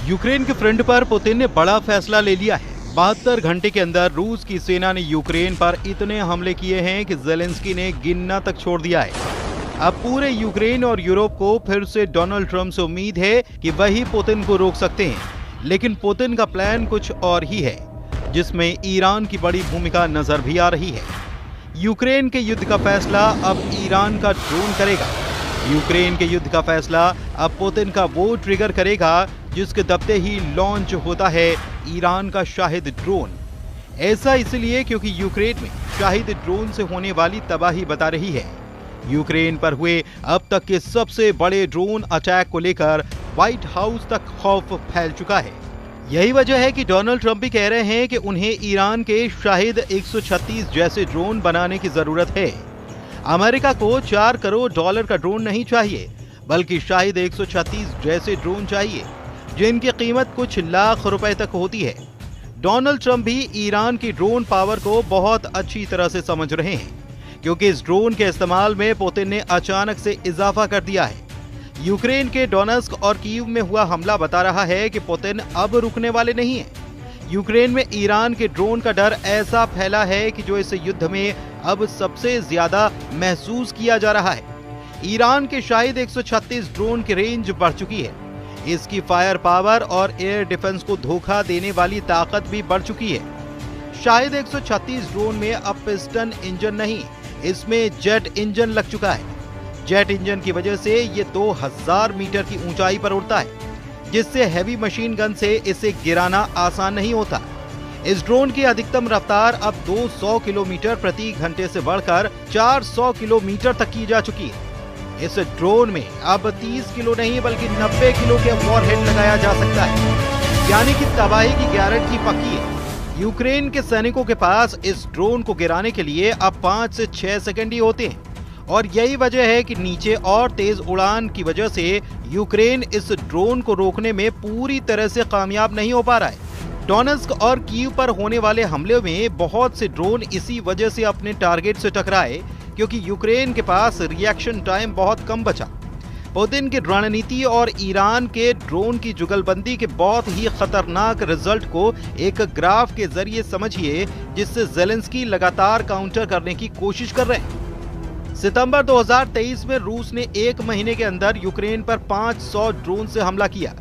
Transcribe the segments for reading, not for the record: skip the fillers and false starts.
Ukraine के front पर Putin ने बड़ा फैसला ले लिया है। 72 घंटे के अंदर रूस की सेना ने यूक्रेन पर इतने हमले किए हैं कि ज़ेलेंस्की ने गिनना तक छोड़ दिया है। अब पूरे यूक्रेन और यूरोप को फिर से डोनाल्ड ट्रंप से उम्मीद है कि वही पुतिन को रोक सकते हैं। लेकिन पुतिन का प्लान कुछ और ही है, जिसमें ईरान की बड़ी भूमिका नजर भी आ रही है। यूक्रेन के युद्ध का फैसला अब ईरान का ड्रोन करेगा। यूक्रेन के युद्ध का फैसला अब पुतिन का वो ट्रिगर करेगा जिसके दबते ही लॉन्च होता है ईरान का शाहिद ड्रोन। ऐसा इसलिए क्योंकि यूक्रेन में शाहिद ड्रोन से होने वाली तबाही बता रही है। यूक्रेन पर हुए अब तक के सबसे बड़े ड्रोन अटैक को लेकर व्हाइट हाउस तक खौफ फैल चुका है। यही वजह है कि डोनाल्ड ट्रंप भी कह रहे हैं कि उन्हें ईरान के शाहिद 136 जैसे ड्रोन बनाने की जरूरत है। अमेरिका को $4 करोड़ का ड्रोन नहीं चाहिए, बल्कि शाहिद 136 जैसे ड्रोन चाहिए, जिनकी कीमत कुछ लाख रुपए तक होती है। डोनाल्ड ट्रंप भी ईरान की ड्रोन पावर को बहुत अच्छी तरह से समझ रहे हैं, क्योंकि इस ड्रोन के इस्तेमाल में पुतिन ने अचानक से इजाफा कर दिया है। यूक्रेन के डोनेत्स्क और कीव में हुआ हमला बता रहा है कि पुतिन अब रुकने वाले नहीं हैं। यूक्रेन में ईरान के ड्रोन का डर ऐसा फैला है कि जो इस युद्ध में अब सबसे ज्यादा महसूस किया जा रहा है। ईरान के शाहिद 136 ड्रोन की रेंज बढ़ चुकी है। इसकी फायर पावर और एयर डिफेंस को धोखा देने वाली ताकत भी बढ़ चुकी है। शाहिद 136 ड्रोन में अब पिस्टन इंजन नहीं, इसमें जेट इंजन लग चुका है। जेट इंजन की वजह से ये 2000 मीटर की ऊंचाई पर उड़ता है, जिससे हैवी मशीन गन से इसे गिराना आसान नहीं होता। इस ड्रोन की अधिकतम रफ्तार अब 200 किलोमीटर प्रति घंटे से बढ़कर 400 किलोमीटर तक की जा चुकी है। इस ड्रोन में अब 30 किलो नहीं बल्कि 90 किलो के वॉरहेड लगाया जा सकता है, यानी कि तबाही की गारंटी पक्की है। यूक्रेन के सैनिकों के पास इस ड्रोन को गिराने के लिए अब 5 से 6 सेकंड ही होते हैं, और यही वजह है कि नीचे और तेज उड़ान की वजह से यूक्रेन इस ड्रोन को रोकने में पूरी तरह से कामयाब नहीं हो पा रहा है। डोनेत्स्क और कीव पर होने वाले हमले में बहुत से ड्रोन इसी वजह से अपने टारगेट से टकराए, क्योंकि यूक्रेन के पास रिएक्शन टाइम बहुत कम बचा। पुतिन की रणनीति और ईरान के ड्रोन की जुगलबंदी के बहुत ही खतरनाक रिजल्ट को एक ग्राफ के जरिए समझिए, जिससे ज़ेलेंस्की लगातार काउंटर करने की कोशिश कर रहे हैं। सितंबर 2023 में रूस ने एक महीने के अंदर यूक्रेन पर 500 ड्रोन से हमला किया।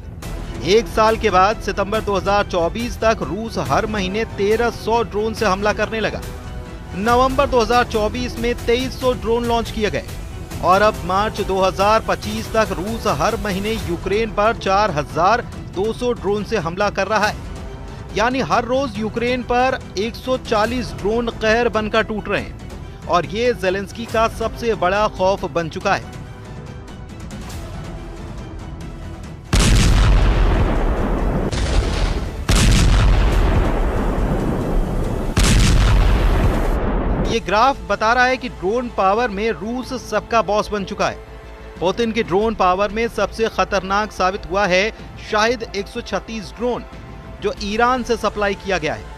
एक साल के बाद सितंबर 2024 तक रूस हर महीने 1300 ड्रोन से हमला करने लगा। नवंबर 2024 में 2300 ड्रोन लॉन्च किए गए, और अब मार्च 2025 तक रूस हर महीने यूक्रेन पर 4200 ड्रोन से हमला कर रहा है। यानी हर रोज यूक्रेन पर 140 ड्रोन कहर बनकर टूट रहे हैं, और ये ज़ेलेंस्की का सबसे बड़ा खौफ बन चुका है। ये ग्राफ बता रहा है कि ड्रोन पावर में रूस सबका बॉस बन चुका है। पुतिन के ड्रोन पावर में सबसे खतरनाक साबित हुआ है शाहिद 136 ड्रोन, जो ईरान से सप्लाई किया गया है।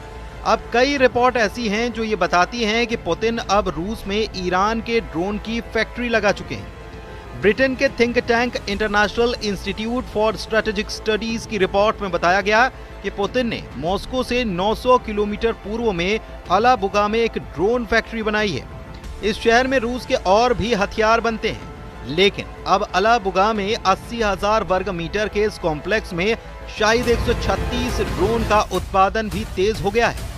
अब कई रिपोर्ट ऐसी हैं जो ये बताती हैं कि पुतिन अब रूस में ईरान के ड्रोन की फैक्ट्री लगा चुके हैं। ब्रिटेन के think tank international institute for strategic studies की रिपोर्ट में बताया गया कि पुतिन ने मॉस्को से 900 किलोमीटर पूर्व में अलाबुगा में एक ड्रोन फैक्ट्री बनाई है। इस शहर में रूस के और भी हथियार बनते हैं, लेकिन अब अलाबुगा में 80,000 वर्ग मीटर के इस कॉम्प्लेक्स में शाहिद 136 ड्रोन का उत्पादन भी तेज हो गया है।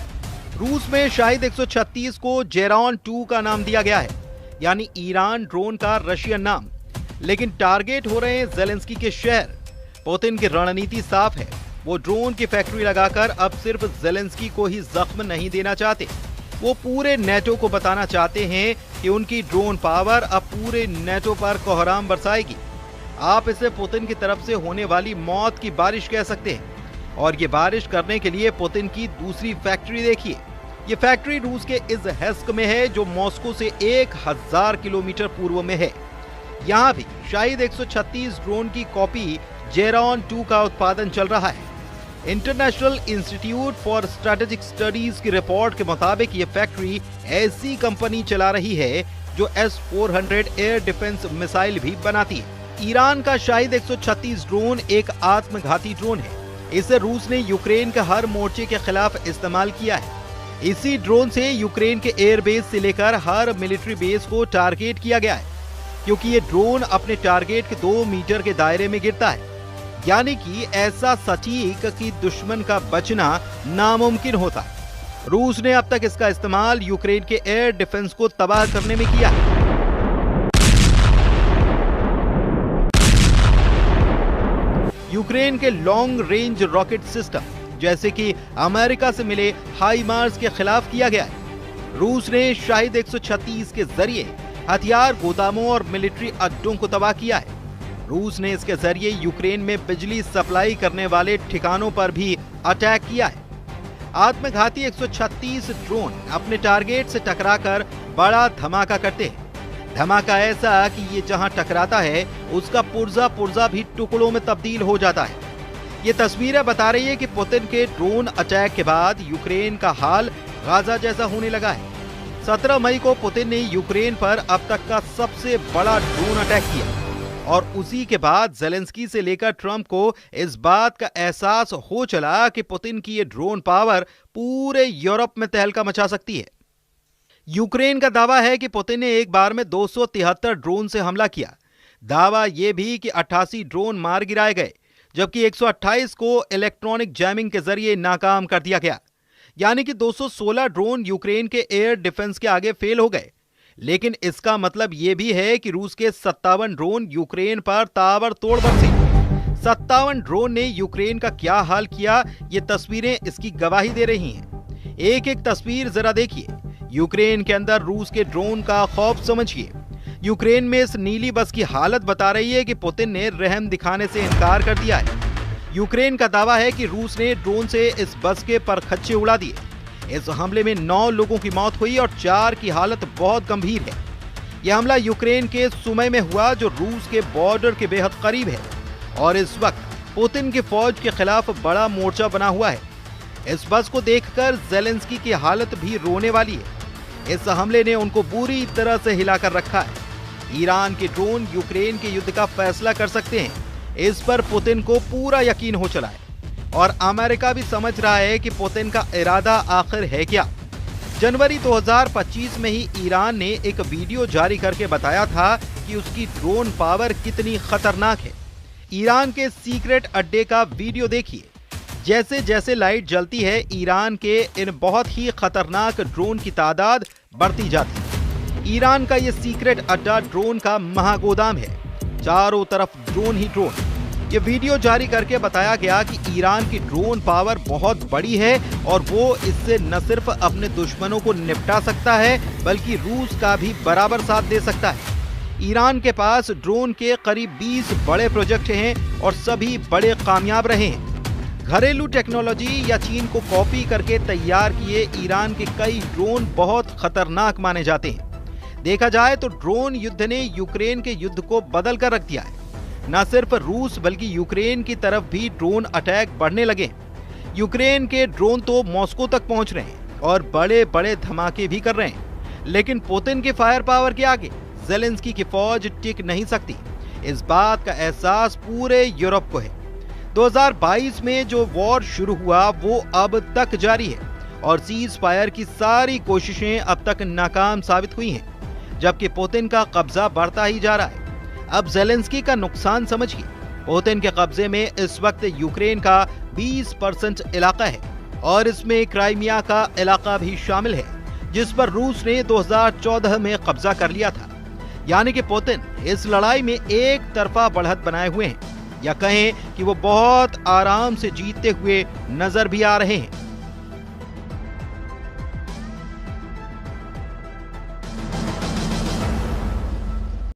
रूस में शाहिद 136 को जेरॉन 2 का नाम दिया गया है, यानी ईरान ड्रोन का रशियन नाम। लेकिन टारगेट हो रहे हैं ज़ेलेंस्की के शहर। पुतिन की रणनीति साफ है, वो ड्रोन की फैक्ट्री लगाकर अब सिर्फ ज़ेलेंस्की को ही जख्म नहीं देना चाहते, वो पूरे नेटो को बताना चाहते हैं कि उनकी ड्रोन पावर अब पूरे नेटो पर कोहराम बरसाएगी। आप इसे पुतिन की तरफ से होने वाली मौत की बारिश कह सकते हैं। और ये बारिश करने के लिए पुतिन की दूसरी फैक्ट्री देखिए। ये फैक्ट्री रूस के इज़हेस्क में है, जो मॉस्को से 1000 किलोमीटर पूर्व में है। यहाँ भी शाहिद 136 ड्रोन की कॉपी जेरॉन 2 का उत्पादन चल रहा है। International institute for strategic studies की रिपोर्ट के मुताबिक ये फैक्ट्री ऐसी कंपनी चला रही है जो S-400 एयर डिफेंस मिसाइल भी बनाती है। ईरान का शाहिद 136 ड्रोन एक आत्मघाती ड्रोन है। इसे रूस ने यूक्रेन के हर मोर्चे के खिलाफ इस्तेमाल किया है। इसी ड्रोन से यूक्रेन के एयरबेस से लेकर हर मिलिट्री बेस को टारगेट किया गया है, क्योंकि ये ड्रोन अपने टारगेट के 2 मीटर के दायरे में गिरता है, यानी कि ऐसा सटीक कि दुश्मन का बचना नामुमकिन होता है। रूस ने अब तक इसका इस्तेमाल यूक्रेन के एयर डिफेंस को तबाह करने में किया है। यूक्रेन के लॉन्ग रेंज रॉकेट सिस्टम जैसे कि अमेरिका से मिले हाइमार्स के खिलाफ किया गया है। रूस ने शाहिद 136 के जरिए हथियार गोदामों और मिलिट्री अड्डों को तबाह किया है। रूस ने इसके जरिए यूक्रेन में बिजली सप्लाई करने वाले ठिकानों पर भी अटैक किया है। आत्मघाती 136 ड्रोन अपने टारगेट से टकराकर बड़ा धमाका करते हैं। धमाका ऐसा कि ये जहां टकराता है उसका पुर्जा पुर्जा भी टुकड़ों में तब्दील हो जाता है। ये तस्वीरें बता रही है कि पुतिन के ड्रोन अटैक के बाद यूक्रेन का हाल गाजा जैसा होने लगा है। 17 मई को पुतिन ने यूक्रेन पर अब तक का सबसे बड़ा ड्रोन अटैक किया और उसी के बाद ज़ेलेंस्की से लेकर ट्रंप को इस बात का एहसास हो चला कि पुतिन की ये ड्रोन पावर पूरे यूरोप में तहलका मचा सकती है। यूक्रेन का दावा है कि पुतिन ने एक बार में 273 ड्रोन से हमला किया। दावा यह भी कि 88 ड्रोन मार गिराए गए, जबकि 128 को इलेक्ट्रॉनिक जैमिंग के जरिए नाकाम कर दिया गया, यानी कि 216 ड्रोन यूक्रेन के एयर डिफेंस के आगे फेल हो गए। लेकिन इसका मतलब यह भी है कि रूस के 57 ड्रोन यूक्रेन पर ताबड़तोड़ बरसे। 57 ड्रोन ने यूक्रेन का क्या हाल किया, ये तस्वीरें इसकी गवाही दे रही हैं। एक एक तस्वीर जरा देखिए। यूक्रेन के अंदर रूस के ड्रोन का खौफ समझिए। यूक्रेन में इस नीली बस की हालत बता रही है कि पुतिन ने रहम दिखाने से इनकार कर दिया है। यूक्रेन का दावा है कि रूस ने ड्रोन से इस बस के परखच्चे उड़ा दिए। इस हमले में 9 लोगों की मौत हुई और 4 की हालत बहुत गंभीर है। यह हमला यूक्रेन के सुमे में हुआ, जो रूस के बॉर्डर के बेहद करीब है और इस वक्त पुतिन की फौज के खिलाफ बड़ा मोर्चा बना हुआ है। इस बस को देखकर ज़ेलेंस्की की हालत भी रोने वाली है। इस हमले ने उनको बुरी तरह से हिलाकर रखा है। ईरान के ड्रोन यूक्रेन के युद्ध का फैसला कर सकते हैं, इस पर पुतिन को पूरा यकीन हो चला है और अमेरिका भी समझ रहा है कि पुतिन का इरादा आखिर है क्या। जनवरी 2025 में ही ईरान ने एक वीडियो जारी करके बताया था कि उसकी ड्रोन पावर कितनी खतरनाक है। ईरान के सीक्रेट अड्डे का वीडियो देखिए। जैसे जैसे लाइट जलती है, ईरान के इन बहुत ही खतरनाक ड्रोन की तादाद बढ़ती जाती है। ईरान का ये सीक्रेट अड्डा ड्रोन का महागोदाम है, चारों तरफ ड्रोन ही ड्रोन। ये वीडियो जारी करके बताया गया कि ईरान की ड्रोन पावर बहुत बड़ी है और वो इससे न सिर्फ अपने दुश्मनों को निपटा सकता है बल्कि रूस का भी बराबर साथ दे सकता है। ईरान के पास ड्रोन के करीब 20 बड़े प्रोजेक्ट हैं और सभी बड़े कामयाब रहे हैं। घरेलू टेक्नोलॉजी या चीन को कॉपी करके तैयार किए ईरान के कई ड्रोन बहुत खतरनाक माने जाते हैं। देखा जाए तो ड्रोन युद्ध ने यूक्रेन के युद्ध को बदल कर रख दिया है। न सिर्फ रूस बल्कि यूक्रेन की तरफ भी ड्रोन अटैक बढ़ने लगे। यूक्रेन के ड्रोन तो मॉस्को तक पहुंच रहे हैं और बड़े बड़े धमाके भी कर रहे हैं, लेकिन पुतिन के फायर पावर के आगे ज़ेलेंस्की की फौज टिक नहीं सकती। इस बात का एहसास पूरे यूरोप को है। 2022 में जो वॉर शुरू हुआ वो अब तक जारी है और सीज फायर की सारी कोशिशें अब तक नाकाम साबित हुई हैं, जबकि पुतिन का कब्जा बढ़ता ही जा रहा है। अब ज़ेलेंस्की का नुकसान समझिए। पुतिन के कब्जे में इस वक्त यूक्रेन का 20% इलाका है और इसमें क्राइमिया का इलाका भी शामिल है, जिस पर रूस ने 2014 में कब्जा कर लिया था। यानी कि पुतिन इस लड़ाई में एक तरफा बढ़त बनाए हुए हैं, या कहें कि वो बहुत आराम से जीतते हुए नजर भी आ रहे हैं।